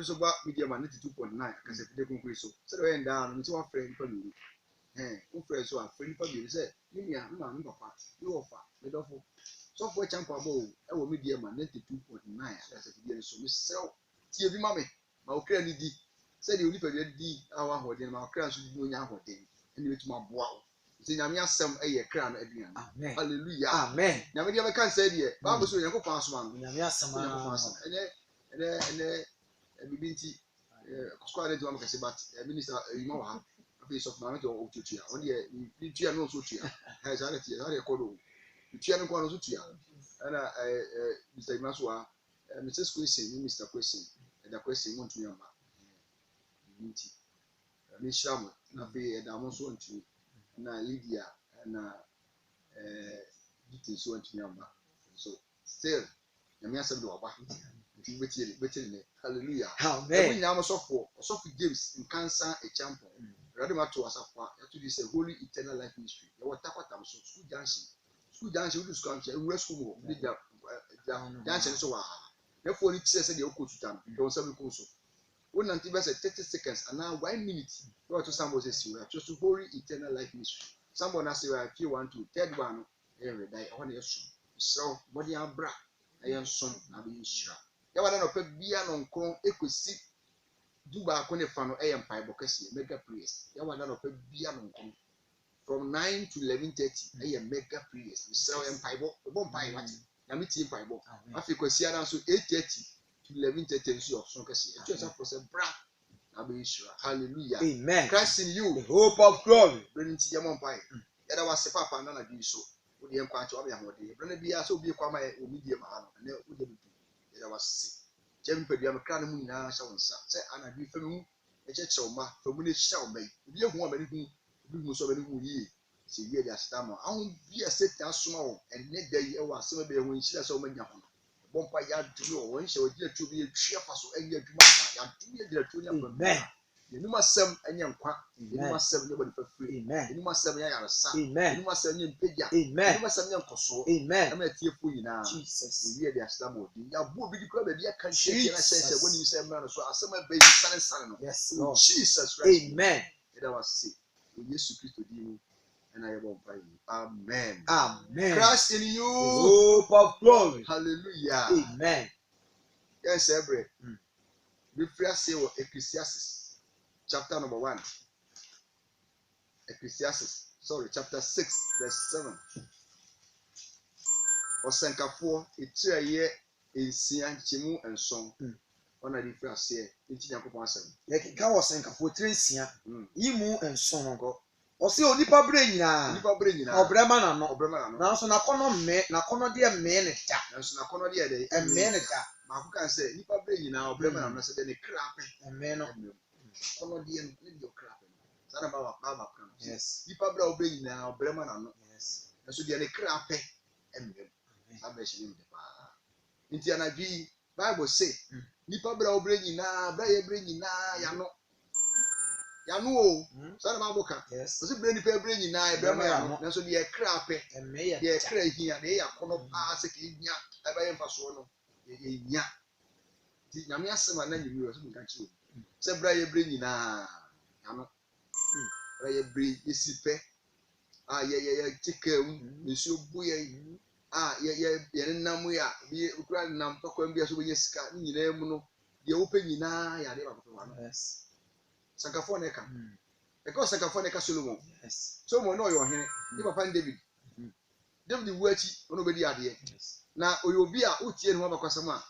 so ba media man 92.9 akase fide konkuri so se do yen da no nti wa friend pa mi wo friend so a friend pa mi se ni nia ma mi papa you offer me dofo so for champa bo e wo media man 92.9 akase fide so me sell tie bi ma me ma okra ni di se de onipa di awa hoden ma okra so di onya hoden eni betuma boa wo se nyame asem eye kra no aduan hallelujah amen nyame dia be kan say de ba so yakopon asoma no nyame asema ene bibinti squad de tuam kase but minister yima wa ha afi so na to o tutua on de tutua no so tua ha za na ko do tutua no ko no so tua ana Mr. Imaswa Mrs. Question Mr. Question da question won tuya ma bibinti mi shamo na be da mo so ntu na Lydia na details won tuya ma so still nyame asem do oba nti betie ne hallelujah amen every nyame sofo James nkansa e champion ready mato asafo ya to this holy eternal life ministry ya watakwata so school junction we do school junction we school mo bi da junction so wa na for ni tse de okotuta no don sabi ko so won nanti be say 30 seconds and now 1 minute we to sambo say si we to holy eternal life ministry sambo na say we feel want to third one every day I want to so body abra ayen som na be nshira ya wada no pa bia no nkron ekosi duba ko ne fa no empire bokase mega prayers ya wada no pa bia no nkron from 9 to 11:30 mega prayers we sell empire bo empire what na me tie empire bo afi kwasi ara so 8:30 to 11:30 so so kase e just for say bra na be nshira hallelujah amen Christ in you the hope of glory bring to your empire ya da wase papa na na bi so wo de nkwa acho abia hode bra na bia so bi kwa ma o media ma no na wo de bi ya wase jempedia me kra no mu nyina hya wonsa se anabi femu e cheche ma femu ne hya o mai bi ehu amani hu bi mu so bani hu yi se wie dia stama ahun bi aseta asoma wo enne da yi e wa asema be hu nhyira se o manya ho bompa ya duru o won hye o gina tu bi etwa fa so anya adwuma ya duru ya dira tu nya amen yenuma sem anya nkwa yenuma sem ne bodi fafiri amen yenuma sem nya yaresa amen yenuma sem nya mpegya amen yenuma sem nya nkoso amen ama tie fu nyina Jesus wie dia stama odi ya bu obi di kura ba bia kan hye na Jesus. hye woni se mra no so asema be sane no yes in Lord Jesus Christ amen eda wase in Yesu Kristo di mu na yebo mpa yi amen amen Christ in the you hope of glory hallelujah amen yes every we fear say Ecclesiastes chapter number 1 Ecclesiastes chapter 6 verse 7 osenkafo etiraye ensia nchemu enson ona di fear say nti yakopon asem yɛkeka wɔ sɛnkafo tiri nsia yi mu nson no ɔse onipa bere nyinaa ɔbrɛma n'ano nanso n'akɔnɔ deɛ mmee ne da nanso n'akɔnɔ deɛ de mmee ne da maako kan sɛ nipa bere nyinaa ɔbrɛma n'ano sɛ de ne kra pɛ mmee no akɔnɔ deɛ ne deɛ ɔkra pɛ no saa na ba kan yes nipa bere ɔbrɛ nyinaa ɔbrɛma n'ano yes nanso deɛ ne kra pɛ mmem saa bɛ hyɛ ne mu de paa nti anadwi Bible say nipa bere ɔbrɛ nyinaa bere yɛ bere nyinaa yano o saa na Bible ka ɔsɛ bere nipa bere nyinaa ɛbrɛma yano nanso deɛ kra pɛ deɛ kra hia deɛ yɛ akɔnɔ paa sɛ kenya ɛbɛyɛ mfasoɔ no yɛ nya nti nyame asɛm a na nyimi wɔ so nka kyerɛ sɛ bere yɛ bere nyinaa yano bere yɛ bere yɛsi pɛ a yɛ kyeka mu nsuo bu yɛ a yɛ nam yɛ a bi okura nam tɔkwan bi a so bɛyɛ sika ne nyinaa mu no deɛ wopɛ nyinaa yɛ adeɛ baako wano sankafo ne ka ɛka sankafo ne ka Solomon na ɔyɛ ɔhene ne papa ne David wu akyi ɔno obɛdi adeɛ na ɔyɛ obi a wotie ne ho abakɔsɛm a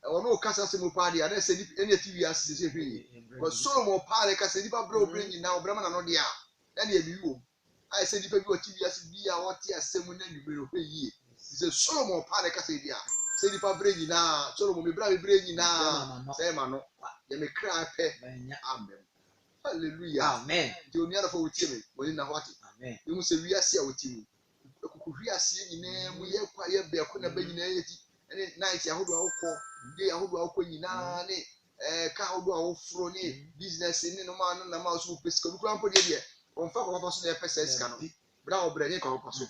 ɔno ɔkasa sɛ mu paa deɛ a na sɛ ɛne ati wi ase sɛ hwɛ yie Solomon paa ne ka sɛ nipa brɛ ɔbrɛ nyinaa ɔbrɛma n'ano deɛ a na deɛ bi wɔ mu ayɛ sɛ nipa bi ɔte wi ase bi a wɔte asɛm na nwumere hwɛ yie sɛ Solomon paa ne ka sɛ bi a sɛ nipa brɛ nyinaa Solomon me brɛ nyinaa sɛ ɛma no yɛ me kra pɛ amen hallelujah amen nti oni arafo wotie me woni na hwate amen emu sɛ wi ase a wotie mu ekuku wi ase nyinaa mu yɛ kwa yɛ bɛ ko na bɛ nyinaa yɛ ti ɛne night ahodo a wokɔ day ahodo a wokɔ nyinaa ne ka ahodo a woforo ne business ne no ma no na ma so pɛ sika nukura mpo deɛ ɔmfa kɔ papa so na yɛpɛ sɛ sika no bra ɔbrɛ ne kɔ papa so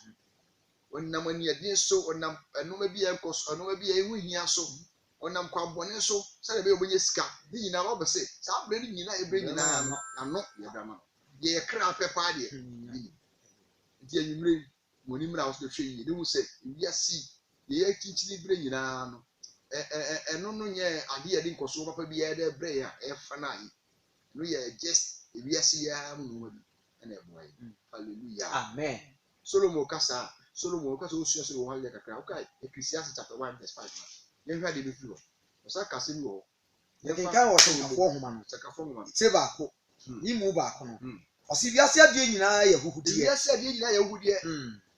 onam ani ade so onam anoma bi yɛ nkɔ so anoma bi yɛ hu hia so onam kwabone so say be obonye sika ni nyina wo be say sa bre ni nyina e bre nyina no ano ye brama no ye kra pepa de nti enyimre moni mra wo so hwe yi de hu say wiase ye kinchini bre nyina no eno no nye ade ye de nkoso papa bi ye de bre ya e fa na yi no ye just wiase ya mu no bi na e boy hallelujah amen Solomon kasa osua so wo hale kakra okay Ecclesiastes chapter 1 verse 5 na ye hwa de be firo osa kasa ni wo ye kan wo sakafo homa no se ba ko ni mu ba ko no osi wiase ade nyina ye huhudie wiase ade nyina ye huhudie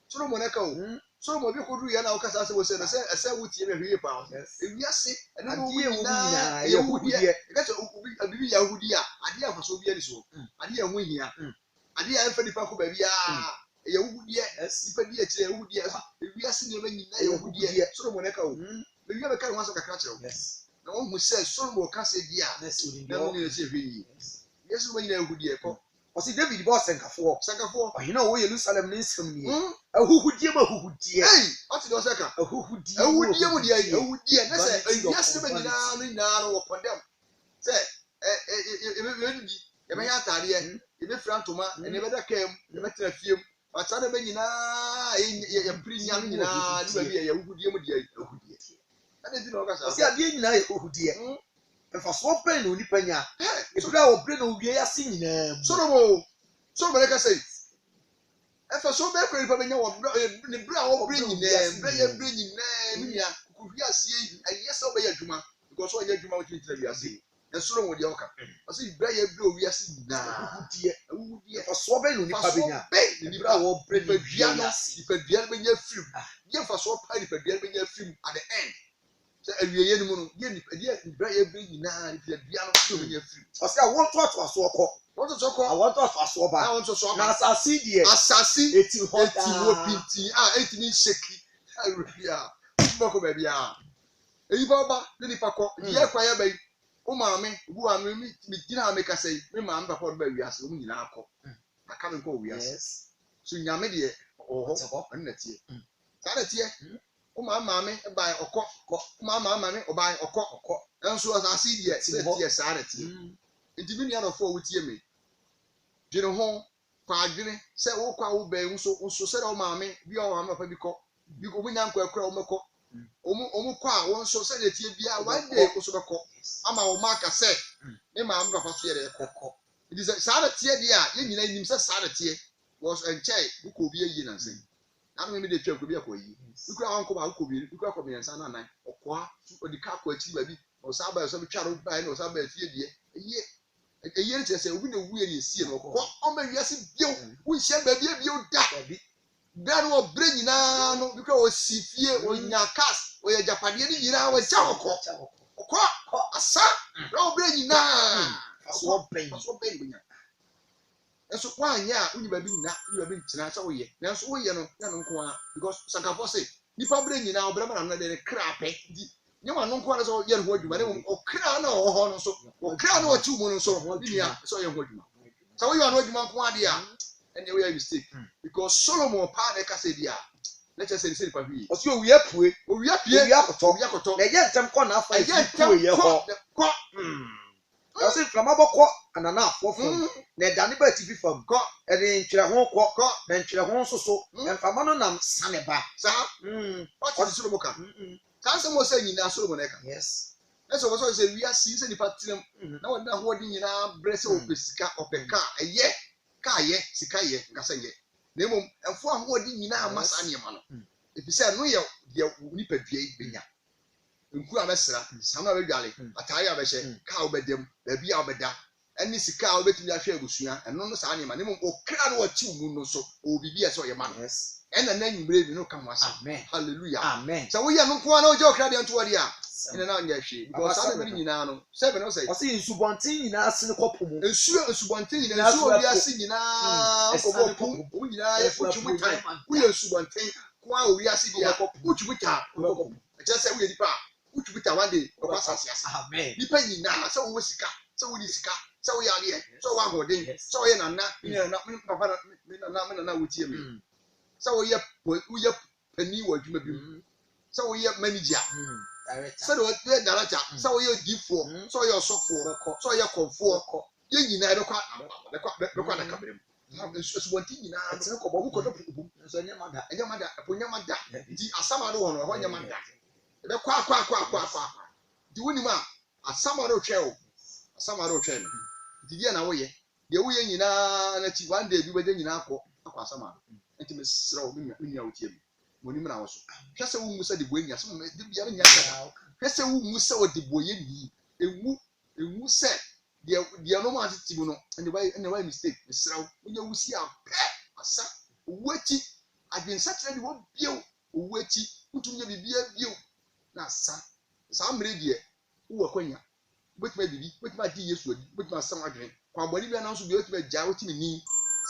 Solomon na ka o Solomon bi ko duru ya na okasa se wo se ese wutie be hwie pa wiase ade no nyina ye huhudie ka se obi ya hudie a ade afa so bi ani so ade ya hwehia ade ya mfa nipa ko ba bia ye huhudie nipa di akire ye huhudie wiase ne nyina ye huhudie Solomon na ka o be wi be ka ho so kakra kire o na wo hu se Solomon ka se dia na mo ni se hwie yesu mo nyina ye huhudie ko osi David bo senkafo ohina wo Jerusalem ne nsem ni ahuhudie ma huhudie ati do seka ahudie mu dia ahudie na se wiase be nyina no wo condemn se e be ya tare e be frantoma e be da kem e be tra fiem ata na be nyina ye prinya nyina ni ba bi ye ahudie mu dia ahudie ana di no ka sa osi ade nyina ye ahudie efa so pen no nipa nya ebra wo bre no wie ase nyina Solomon ka say efa so be kro nipa benya wo ne bra wo bre nyina bre nyina ni ya ku wi ase aye se obe ya dwuma because o ya dwuma wo tira wi ase e Solomon de oka o say bra ya bre o wi ase nyina ahudie efa so be no nipa benya ne bra wo bre nipa dua no nipa dua benya film ye fa so pa nipa dua benya film at the end se awieye ni mu no ye nipa bra ya bre nyina nipa dua no do benya film o say awon to aso ko wọ́n tó sọ́kọ́. Àwọn tó aso ba. Àwọn tó sọ́kọ́. Na asasi die. Asasi. Eti wo pinti. Eti ni sheki. Ayurubia. Mbako baby ah. Eyi baba ne nipa ko. Ye kwa ya bayi. O maame, bu ame mi gina ame ka sei. Me maame papa do ba wiase. O mu nyina akọ. Aka me ko wiase. So nyame de oho. Onna tie. Sa na tie. O maame ba okọ. O maame o ba okọ. Enso asasi die. Se tie sa na tie. Nti bi nua fo wotie me dwene ho kwa adwene se wo kwa wo ba nso se o maame bi o maame papa bi ko bunya nkwa akura wo mekọ omu kwa wo nso se de tie bia one day ko so bekọ ama wo maka se me maame papa so yere ekọ nti se sa na tie dia ye nyina nim se sa na tie wo enchai buko bi ayi na nse na me de twa ko bi akoyi ukura wanko ba ko bi ukura ko miensa na nan okwa odika ko achi ba bi o sa ba so bi twa ro ba na o sa ba tie die eye eyere tese obi na wuye ni sie no ko o ma wiase bio wo hye ba bio da da no obre nyina no bikra o sifie o nya cast o ye japade ni nyina wa cha ko asa na obre nyina aso ben binya eso kwa anya unyi ba bi nyina unyi ba bi ntina sa wo ye na so wo ye no na no nko a because sakafo say nipa bre nyina obre ma na de krape di nyama no nko na so ye ho adwuma ne okra na ho no so okra na o ti mu no so bia so ye ho adwuma so we you no adwuma nko ade a ene we are mistake because Solomon pa na ka say dia let us say pa hwi o si owi apue akoto na ye ntem ko na afa ye ho ko o si flama bokọ anana afofo na edane ba ti fifam ko ede ntwere ho ko na ntwere ho soso emfama no nam sane ba sa what is Solomon ka Kansa mo say nyina Solomon eka. Yes. Eso wo so say wi asi se nipa tinem na wona ho odi nyina brese opesika opeka eye ka ye sika ye nkasa ye. Na emom enfo a ho odi nyina amasa ne ma no. Efise no ye nipa dua benya. Nku abesra, sama abedwale, atare abehye, ka obedem, ba bia obeda. Ani sika obetumi ahwe agusua, eno no sa ne ma. Na emom okra no wachi mu no so obibi eso ye ma no. Yes. Ena na nyimbre bi no ka mo asa. Amen. Hallelujah. Amen. So we ya no kwa na o je okra de nto wade a. Ina na nya hwe because sa na nyina no. Seven no say. O say nsubontin nyina ase ne kopo mu. Nsubontin nyina nsu obi ase nyina ko bopu. O nyina ye fuchumu time. We nsubontin kwa obi ase dia. Fuchumu ta. Eje say we dipa. Fuchumu ta one day o kwa sase ase. Amen. Dipa nyina say wo sika, say wo ni sika, say wo ya de, say wo agodin, say wo ye nana, na papa na wutie me. So we ye pani wa dwuma bi so we ye manager Said what you director, so you're D4, so you're software, so you're comfort, you know, the quite it's one thing in our who could have put your mother, upon your mother, a summer one or your mother. The quack. The winning man, a summer chair, a summer chair. The year away, the way in one day we were in our summer, intimate slow in your team. When you also, just a woman said the way you some just a woman saw the boy in who said, the anomaly and the way mistake, so when you see our pet, a son, wetty, I've been such a one view, wetty, who to be a view. Now, son, some lady who are quenya, with my baby, with my dears, with my summer drink. When you announce to be able to jail to me,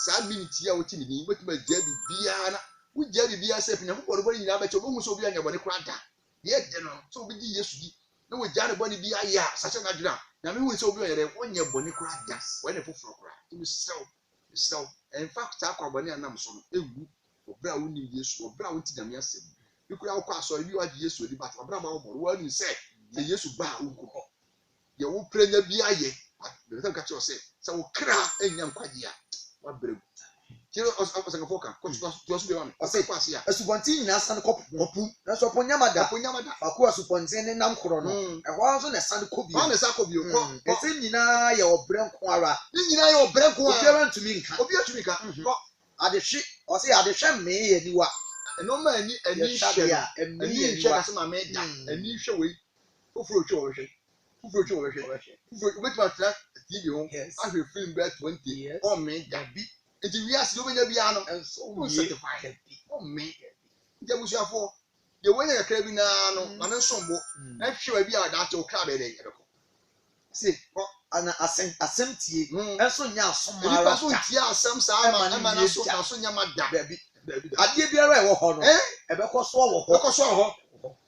some minutes here with me, with my Jebby Biana. We Jerry be as if you know what you have to almost be on your body quarter. Yet, so we did yesterday. No, we Johnny Bonnie be a ya, such an adra. Now, we will so be a 1 year bonny quarter. When a foot for cry, it was so. In fact, Taka Bonnie and Namson, a woo, or brown years, or brown to them yesterday. You could have passed or you had yesterday, but a brown or you said, the years to bow. You will pray the be a year, but the don't catch yourself. So cry and young quite ya. What brave. Kiro was a foka, just be on. I say, as you want in us and cop, that's upon Yamada, Aqua Suponzin and Namcrono. I was on a sun copy on a sack of you. It's in Nina or Branquara. Nina or Branquara to me. Are the ship or say, are the sham me and you are. No man, and you shall and me and Jasma made and you shall wait for George. With my flat, I will film back 20 or make that be. It is yes, you will be and so certified. Oh, me. There was your for the way a criminal and ensemble. I'm sure we are that your crab. See, and a sempty, and so now some Simon, and so Yamada, baby. I give you a honor, a because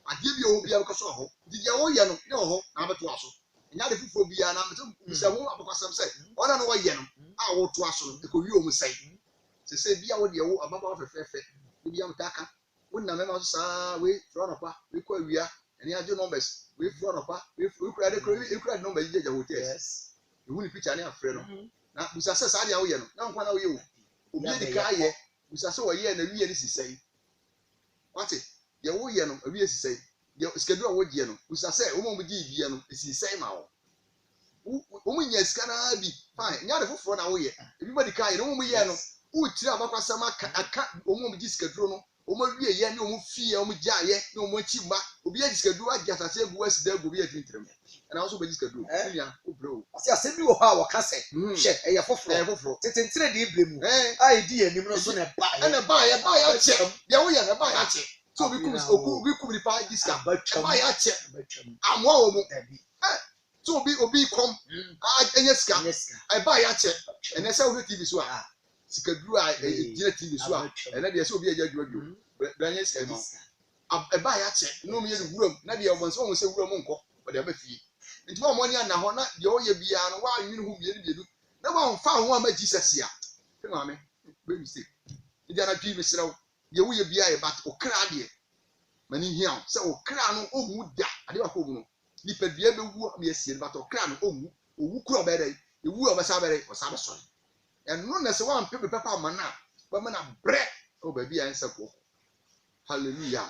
I give you a because did you know, number 2 also. Now the people be an amateur, because some say, one and one yen, I will to us, the Korean say. To say, be out your above of a fair fate, be young Taka. When the members we front of her, we call we are, and the other numbers, we front of her, we cried numbers, yes. You wouldn't pitch any friend. Now, we success, I know you, now one of you. We had the guy here, we saw a year and a year is say. What's it? Your own yen, a year say. The schedule what you know, we say, woman with you, is the same hour. Woman, yes, can I be fine? Not for an hour. Everybody can't, who tell about some I can't, woman with this schedule, woman be a yen, no fear, no jay, no more cheap, will be a schedule. I guess I said, West there will be a drink. And also be this schedule. Bro, I said, you how I can say, check a for it's in 3 days. Idea, you know, son, and a buy a check. Yeah, we are a buy a check. So we could buy this guy, but I check. I'm one. So be come. I buy a check, and I sell the TV swap. Sikadru, TV swap, and then there's so be a judge. Daniels, I buy a check. No me room. Nadia once almost a room, but ever fee. It's more money and now not the oil be and why you know who you do. No one found one by Jesus here. Come on, me. Mistake. You are a TV show. You will be a bat or crady. Many here, so crown or wood that I never hold. You could be able to be a seal, but or crown who crop better, you will have a sabere or sabbason. And none as one paper mana, but man of bread, oh baby, and so forth. Hallelujah.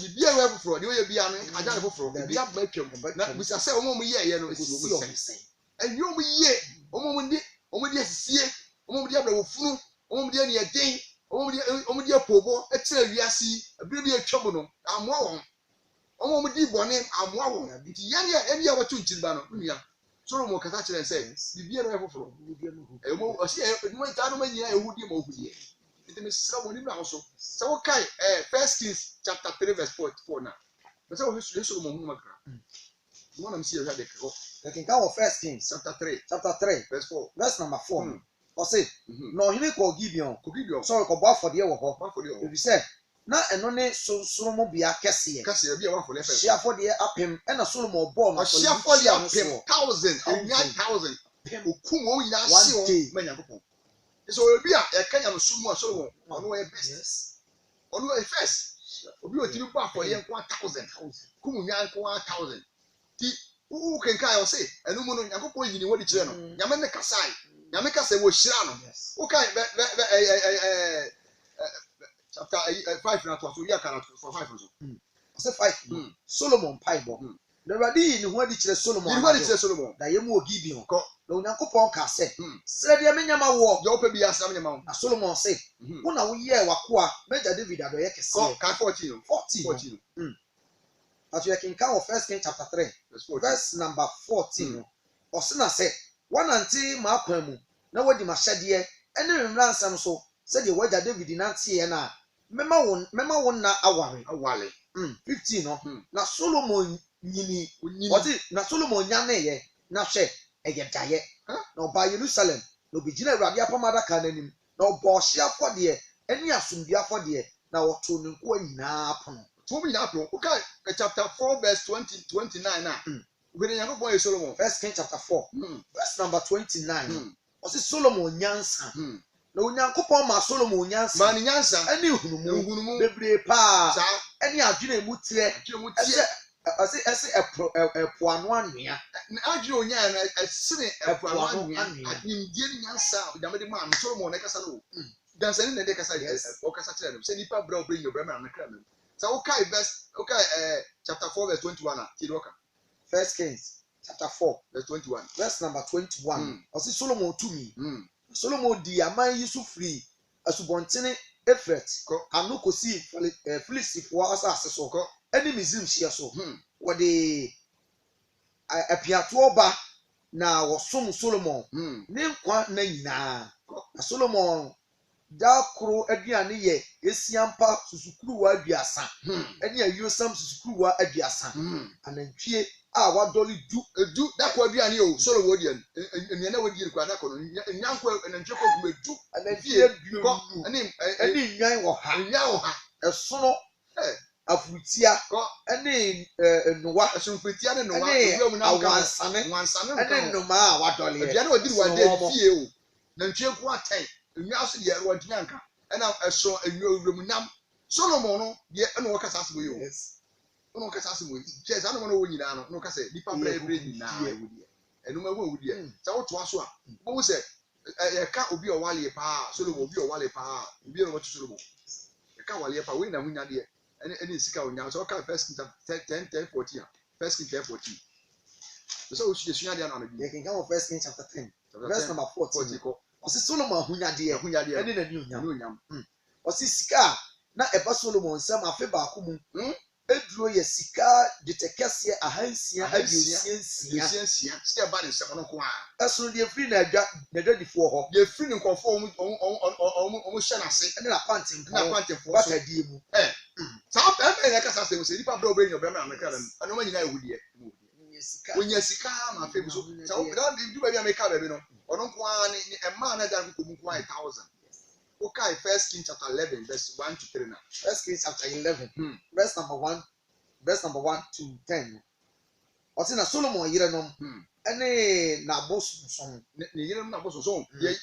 You be a rebel for you will be an identical for the black bedroom, but not with a 7 more year, and you will be ye, only see, only the other fool, only any day. Only a pobo, a tell you see, a baby a trouble. I'm one. Only deep one name, I'm one. Yanya, any other 2 children. Solomon Catachin says, you be a rebel for a see, no time year, would you move here? It is someone also. So, okay, 1 Kings chapter 3, verse 44 now. But so, Solomon, you want to see a radical. The king of 1 Kings chapter 3, verse 4, verse number 4. Or say, no, he may call Gibeon. Sorry, go back for the other. If you said, not and only Solomon be a Cassia, be a one for share for the up him and a Solomon born, or share for the up him 1,000 and 9,000 who come on in our so be a kind of sumo so on way business. On way first, obi otimi bɔ afɔre nko 1000 kum nwan nko 1000 ti wo kenkan o say enu mu no Nyankopɔn yini wo di kire no nyame ne kasai nyame kasa wo hyira no wo kan chapter 5 na to so ya kana for 5 so say 5 Solomon paibo na radi ni ho adi kire Solomon ni ho adi kire Solomon da yemu Gibeon ko na Nyankopɔn ka say sɛ dia menyama wo ya opa bi asam nyama wo na Solomon say wo na wo ye wakoa Major David adoye kese ko ka 14 As you can count of 1 Kings chapter 3, verse number 14. Osina said, one anti ma kwemu, na wadi mashadie, and then ransom so, said the word David did not see na. Mema won na aware. 15 no. Na Solomon yini, what it na Solomon yane ye, na she, a yedaye. No by Jerusalem, no be Gina Radia Pomada Cananim, no boshia for dear, any asumbia for dear, now what to na upon. Okay, chapter 4 verse 29 now. When Nyankopɔn Solomon 1 Kings chapter 4 verse number 29. Ɔsi Solomon nyansa. Na Nyankopɔn ma Solomon nyansa. Ma nyansa. Ɛne hunumu. Bebree pa. Ɛne adwene mu tire. Ɛsɛ ɛpo ano anwea. Adwene onya na ɛsene ɛpo ano anwea. Nimdie nyansa. Damede ma Solomon na kasa no. Dansani na de kasa ɔkasa kyerɛ no. Sɛ nipa bra obrenyo bra ma na kra no. So chapter 4 verse 21 1 Kings chapter 4 verse 21 verse number 21 Osi Solomon to me Solomon di aman yi so free asubɔntene Efret anu kosi Filistifo asase so ɛne Misrim hye so wɔde apiato ba na wɔsom Solomon ne nkwa na nyinaa na Solomon Dakro aduane ye esiampa susukuruwa aduasa ene ayosam susukuruwa aduasa anantwie a wadoli du dakro aduane o Solomon odian enuana wodi kwa dakro nyanko anantwie ko gumedu anantwie ko ene nwan wo ha esono afutia ko ene nuwa asumfutia ne nuwa owum na wansane ene numa a wadoli aduane odi wade fie o nantwie ko atai nyaso de ero nyanka ena eso enwurum nam Solomon no de ena wo kasa asemo yo ono kasa asemo je za no wo nyina no no kasa dipa bra ebre nyina wudi enuma wo wudi za wo to aso a wo se e ka obi o wale pa Solomon obi o wale pa obi no to Solomon e ka wale pa we na hunya de ene sika onya so ka 1 Kings 10:14 1 Kings 10:14 so wo shi sunya de na no bi you can come of 1 Kings chapter 10 verse number 14 Osi Solomon ahunyade ene na ni onyam osi sika na eba Solomon nsam afe ba ko mu eduro ye sika de tekese ahansia adusia sika ba ne nsam no ko a esono de free na adwadifo ho de free ne nkofo omu hye na se ene na pantemfo baka die mu sa pe na kasa se se nipa bra obrenyo bra na meka dem ana ma nyina ehudie onya sika ma fe so sa o da du ba bi ameka ba bi no ono ko ani ni ema na da ko mu ko 1000 okay 1 Kings chapter 11 verse 1 to 3 now 1 Kings chapter 11 verse number 1 to 10 Osi na Solomon yire nom ene na bosunson ne yire nom na bosunson ye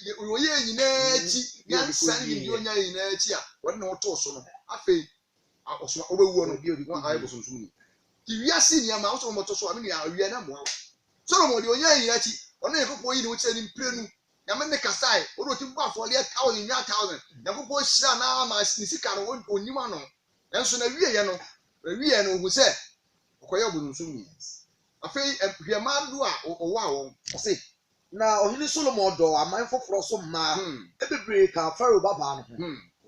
nyina chi yansa ni bi onya nyina chi a won na oto so no afi osoma obewu no bi odi ko ayi bosunson ni ti wiase ni ama osoma moto so amini a wiye na mo Solomon de onya nyina chi ono Nyankopɔn yi ne wo kyerɛ ni mprenu nyame ne kasai wo do timba for 1000 Nyankopɔn hyira na ma ni sika no onima no enso na wiye no hu sɛ okoye obunsum ni afei hwema do a owo a wo ɔse na ɔhene Solomon dɔ aman foforo so ma ebebre ka Pharaoh baba no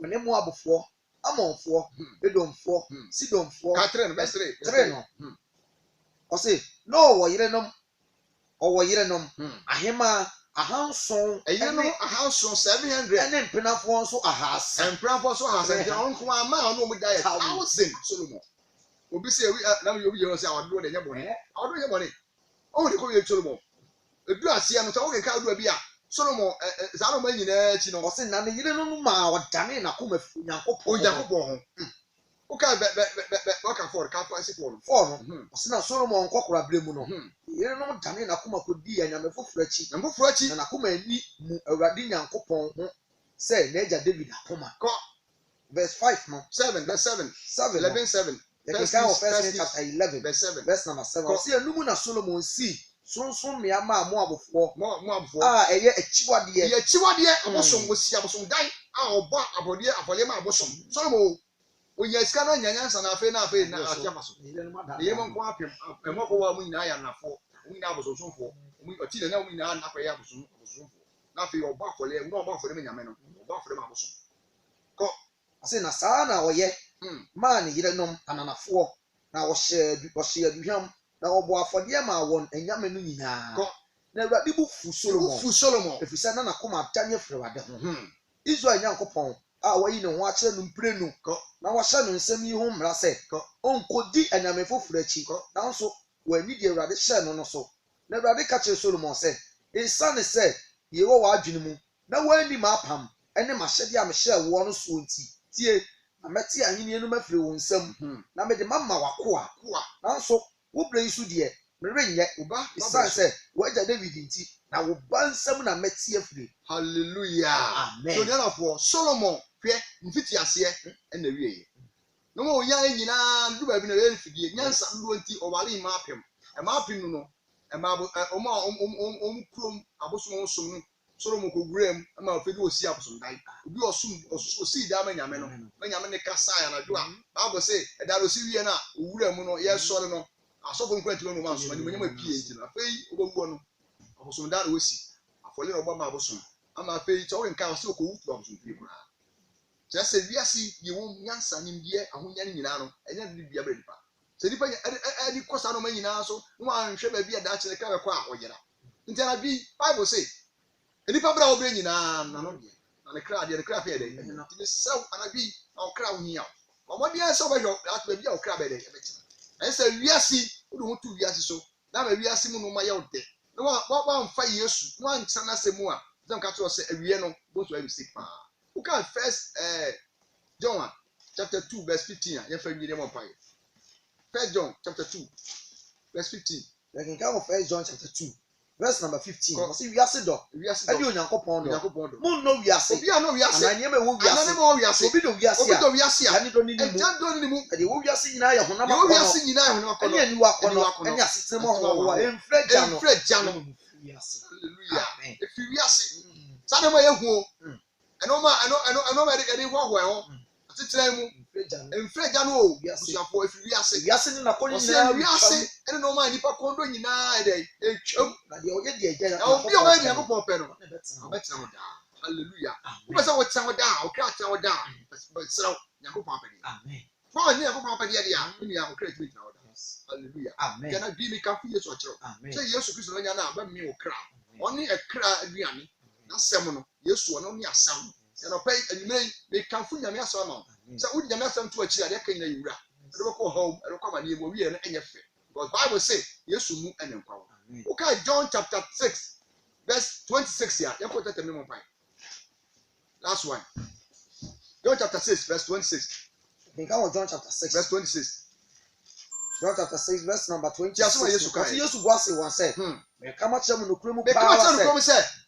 ho ne Moabfo Amonfo Edomfo Sidomfo ka no best 3 no ɔse no wo yire nom ahema ahanson no ahanson 700 ene mpenafo nso ahasa nti onko ama no mu diet 1000 Solomon obi se na obi ye se awado de nyebone awado nyebone o de ko ye Solomon edu ase no so o ka adu abi a Solomon za no ma nyina chi no o se na ne yire no ma wadane na ko mafu Nyankopɔn ho okay waka for ka fa se for no o se na Solomon kokora bremu no yire no dane na ko makodi anyame foforo achi na ko mani mu Awurade Nyankopɔn ho se na eja David akoma ko verse 5 no. 7 verse 7. 7. 11:7. First King chapter 11 verse 7. verse number 7. Ɔsi enum na Solomon si sonson mmeama Moabfoɔ. Moabfoɔ. Ɛyɛ akyiwadeɛ. Yɛ akyiwadeɛ abosom osi abosom dan a ɔbɔ abɔdeɛ ma abosom. Solomon onya sika na nyanyansa na afei na atia maso. Yɛ mo nko apem. Ɛmo ko wa mu nyina ya nafoɔ. Mu nyina abosomfoɔ. Mu ɔti na mu nyina na akɔyɛ abosomfoɔ. Na afei ɔbɔ afɔle, mu ɔbɔ afɔle me nyame no. Ɔbɔ afɔle ma abosom. Kɔ. Ase na saa na ɔyɛ. Man yerenom ananafoɔ na wɔhyɛ aduhwam na ɔbɔ afɔdeɛ ma wɔn anyame no nyinaa. Na Awurade bu fu Solomon. Efisɛ na nakoma atanye firi Awurade ho. Israel Nyankopɔn a wɔyi ne ho akyerɛ no mprenu na wɔhyɛ no nsɛm yi ho mmara sɛ ɔnkɔdi anyame foforɔ akyi nanso wɔani di Awurade hyɛ no so. Na Awurade ka kyerɛ Solomon sɛ ɛsiane sɛ yɛwɔ w'adwene mu na wɔanni m'apam ne m'ahyɛdeɛ a mehyɛɛ woɔ no soɔ nti tie na mɛte ahenni no mafiri wo nsam na mede mama w'akoa nanso wo brɛ yi so deɛ merenyɛ ɛsiane sɛ w'agya David nti na wo ba nsam na mɛte afiri. Hallelujah. Amen. So therefore Solomon hwɛ mfiti aseɛ ɛna wiye. No mo nya nyinaa ndu ba bi na yɛ fidie nyansa ndu nti ɔware ma apem. Ma apem no ma ɔmo krom abosom som no Solomon ko guram ma ofedi osi abosom dai. Obi osi da ma nyame no. Ma nyame ne kasa ya na do a. Bible say ɛda osi wie na owura mu no yɛ sɔre no. Asɔfo nkwanti no ma so ma ni nyama pie nti na afei obawu no. Abosom da na osi. Afɔle no ɔba ma abosom. Ama afei tɔ nka osi okowu abosom pie kura. Kyerɛ sɛ wiase yɛ wo nyansa nimdeɛ ahonya ne nyinaa no ɛnya de bia bra nipa. Sɛ nipa adi kɔsa no ma nyinaa so no anhwɛ ba bi ada kyerɛ ka bɛkɔ a ɔyera. Nti na bi Bible say nipa bra obere nyinaa na no de na ne kra de pɛ de nti ne sɛw anabi na ɔkra wo hia ɔmɔde ɛsɛ ɔbɛhwɛ atba bi a ɔkra bɛ de ɛbɛkyerɛ ɛsɛ wiase wo ho tu wiase so na ma wiase mu no ma yɛ ɔde na wa mfa Yesu wa nkyɛ na sɛ mu a sɛ nka to sɛ awie no bo so ayi sik pa who can first John chapter 2 verse 15 a yɛfa nwire mo mpae First John chapter 2 verse 15 like in First John chapter 2 verse number 15. Ɔsi wiase dɔ. Ɛdi Onyankopɔn dɔ. Mun no wiase. Obi a no wiase. Ananyɛma ɛwɔ wiase. Ananyɛma ɛwɔ wiase. Obi dɔ wiase a. Obi dɔ wiase a. Yanni dɔ ni mu. Ɛgya dɔ ni mu. Ɛdi ɛwɔ wiase nyinaa yɛ honam akɔnɔ. Ɛwɔ wiase nyinaa yɛ honam akɔnɔ. Ɛni ɛniwa akɔnɔ. Ɛni asetena mu ɔwɔ. Ɛnfrɛ gya no. Ɛnfrɛ gya no. Hallelujah. Efi wiase. Sani mo yɛ hu o. Ɛnoma ɛdi hɔhɔ ɛhɔ. Titire mu. Ɛnfrɛ gya no o. Busuafo efi wiase. Wiase ni nakɔnyi nyinaa. Wiase ɛni na ɔma nipa kɔndo nyinaa ɛdɛ etwam. Na deɛ ɔyɛ deɛ ɛgya. Na obi a ɔyɛ deɛ ɛkɔpɔ pɛ no. Ɔbɛtena hɔ daa. Hallelujah. Wọ́n sọ wọ́n tẹ̀ wọ́n dáa, ọ̀kẹ́ àtẹ̀ wọ́n dáa, bẹ̀sẹ̀rẹ̀ Nyankopɔn apẹ̀dẹ̀. Fọ́ọ̀n ní Nyankopɔn apẹ̀dẹ̀ yẹ di a, wọ́n ní ọ̀kẹ́ ẹ̀tìmí tẹ̀ wọ́n dáa. Hallelujah. Yàrá bí mi ká fún Yesu ọ̀kyerẹ́. Sẹ́ Yesu Kristo náà yàn náà bẹ́ẹ̀ mi ọ̀kra. Wọ́n ní ẹ̀kra aduane. N'asẹ́mu no, Yesu ọ̀nà ní asẹ́mu. Yàrá ọ̀pẹ́ ẹ̀nyìnbẹ́ yìí, mi ká fún Nyame asẹ́mu ama. Sẹ́ wọ́n di Nyame asẹ́mu tó ẹ̀kyí adé kẹ́yìn náà yìí wúrà. Ẹ̀dọ́ bẹ́ kọ́ home, ẹ̀dọ́ kọ́ àmàlẹ́ mu, wíyẹn ẹ̀nyẹ fẹ́. Because Bible say Yesu mu ẹ̀nẹ̀ nkwa wọ́n. Okay, John chapter 6 verse 26 yà, yẹ kọ́ tẹ́tẹ̀ mi mọ̀ báyìí. Last one. John chapter 6, verse 26. Think I was John chapter 6. Verse 26. John chapter 6, verse number 26. Yesu was one said, come out from the cream of power.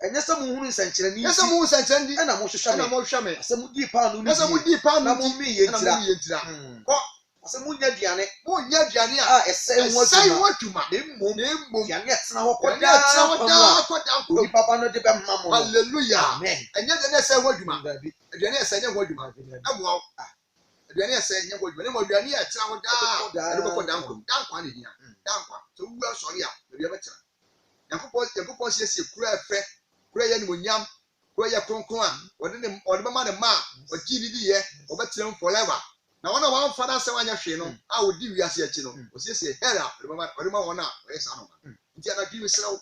And yes, some moon is century. Yes, some moon is century. And I'm more shaman. Some deep pound. Yes, some deep pound. Asɛ mu nya aduane. Mu nya aduane a ɛsɛ wɔn adwuma. Mmom. Aduane ɛtena hɔ kɔdaa. Obi papa no de bɛ mma mo. Hallelujah. Amen. Ɛnyɛ aduane ɛsɛ wɔn adwuma. Aduane ɛsɛ nyɛ wɔn adwuma. Ɛmoa wo. Aduane ɛsɛ nyɛ wɔn adwuma. Ɛmo aduane ɛtena hɔ daa. Ɛde bɛkɔ dankwa. Dankwa ne hia. Dankwa. Sɛ wu asɔre a, baabi ɛbɛtena. Yankopɔn siesie kura ɛfɛ. Kura yɛ nimonyam. Kura yɛ kronkron a wɔde bɛma ne ma a ɔgye ne di yɛ. Ɔbɛtena mu forever. Na wana wa mfada sɛ wanya hwe no a odi wiase akyi no osiesie hera ɔde ma wɔn a ɔyɛ saa no nti ana bi mesrɛw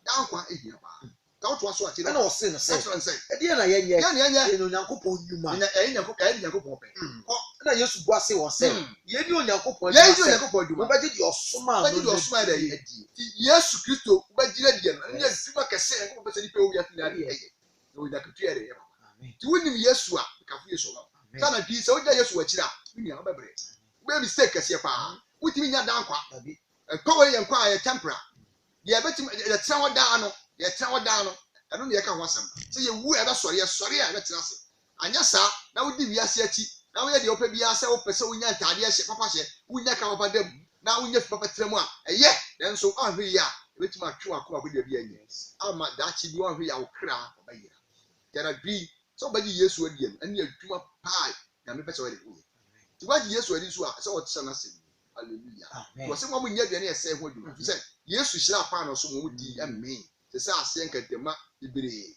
dankwa ehia ba ka woto aso akyi na ɔse no sɛ ɛdeɛ na yɛnyɛ yɛne Onyankopɔn nnwuma ɛyɛ Nyankopɔn pɛ na Yesu bu ase wɔn sɛ yɛne Onyankopɔn nnwuma wobɛgye deɛ ɔsoma dɛ ɛdi nti Yesu Kristo wobɛgyina deɛ no ɛnyɛ adwuma kɛse Nyankopɔn pɛ sɛ nipa owi afi na ɛyɛ na Onyankopɔn yɛ nti wonim Yesu a kafo Yesu ɔba sana bi sɛ wogya Yesu akyiri a wonya wobɛbrɛ wobɛyɛ mistake kɛseɛ paa wotumi nya dankwa nkɔwɔ yɛ nkwa a yɛ tempera deɛ ɛbɛtumi yɛtena hɔ daa no ɛno ne yɛka ho asɛm sɛ yɛwu a yɛbɛsɔre yɛsɔre a yɛbɛtena ase anyɛ saa na wodi wiase akyi Now we are the open be answer open so we need Tadia, Papa, we neck our them. Now we just Papa Tremor. Yeah, then so on here, which my true aqua with the BNS. I'm at that you want we are crap by here. Can I be somebody yes with you and you're too pie and better already. What yes with this one, so what's son hallelujah. Was someone we never say what you said. Yes, we shall find us some would be and me. The Sa Sienk at the map, the Bray.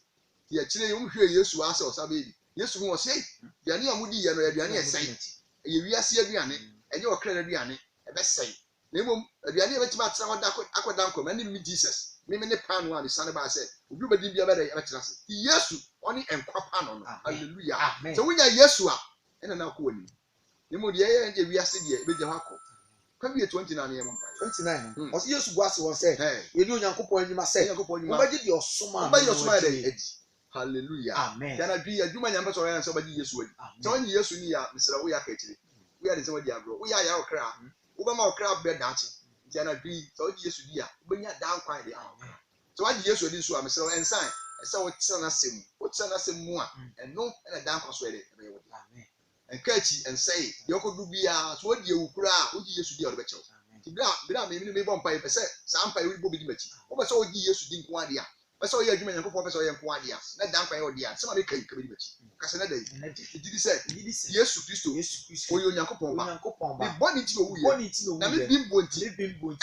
The actually won't hear yes to us or somebody. Yes, we must say, the Ania Moody and Radiani say, you are see Adriani, and you are credit Adriani, a best say. Name Adriani, which much someone Aquadanco, and me Jesus. Mimi ne pan one the son about said, you be the other electricity. Yes, only and quapan. Hallelujah. So we are Yesua, and an alcohol. Nemo the air and we are sitting here with the Hako. Can be a 29 year 29. Was yes, was said, you know, Yanko, you must say, your summer by your smile. Hallelujah. Amen. Can I be a human number or somebody yes with? Join yes, we are Mr. We are catching. We are the same diablo. We are our crowd. Obama crowd bed dancing. Can I be so yes with you? Bring it down quietly. So I yes with this one, Mr. and sign. I saw what's on us him. What's on us him more and no and a down persuaded. And catchy and say, you could be as what you cry, would you to the other better? Maybe one pipe, some pipe will be much. Over so years to think 1 year. I saw your human professor and 1 year. Let down by dear. Somebody can come in. Casanade. Did he say, yes, to Christo, for your Yanko the body to you. Now, been bounty.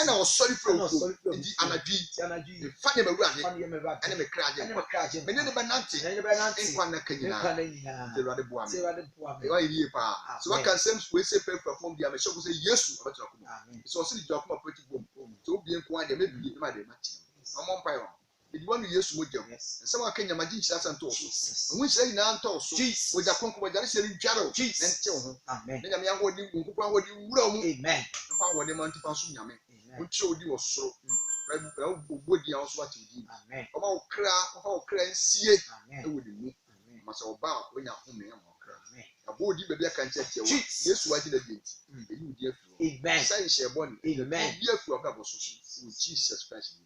And I was sorry for the anarchy. The funny about and a crash. And then the banati. And one can the rather boy. So I can send we say perform the Amazon say yes to so see the document pretty boom. So be inquired, maybe my match. I'm on fire. If you want to use with them, and someone can imagine that's and toss. And we say now toss with a conqueror that is in Jaro, and tell him, amen. Then I'm what you room, amen. Found what they want to consume Yame, which showed you so. Would you also what you did? Amen. About cry, see it, and would you must bow when you're home. A body baby can check you. Yes, what did it? You dear fool. Amen. Say, share body. Amen. Dear fool of God was Jesus Christ.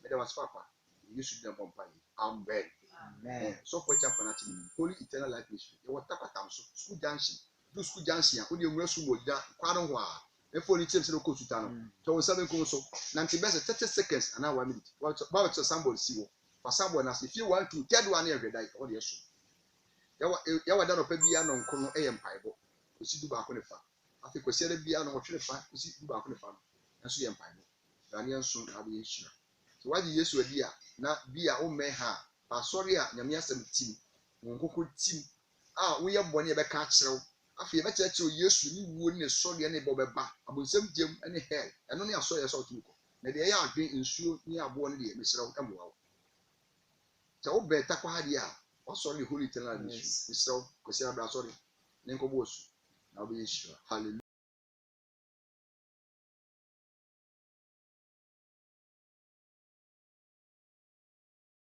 But there was Papa. You should never buy it. Amen. So for example, holy eternal life ministry. You want Tapa school junction. Do school junction. Only a rescue would down. Quadon. Therefore, it takes a local to town. So 7 conso. 90 best 30 seconds and hour minute. What's about somebody see for someone else if you want to tell one every day or the issue. You are done a piano on Cono AM Pibo. We see do back on the farm. I think we said a piano or 25. We see do back on the farm. And see Pibo. Daniel soon I'll be sure. So why do you so dear? Now be our own man. Sorry, Yamia some team. Wonko team. We are born near catch. I feel better to yes, you wouldn't sorry any bobber back. I will send Jim any hair. And only I saw yourself to go. Now they are being insured near born near Mr. Camuel. So better quadia. Sorry, holy eternal mission. Mr. Cosera, sorry. Nenko Bosu. I'll be sure. Hallelujah.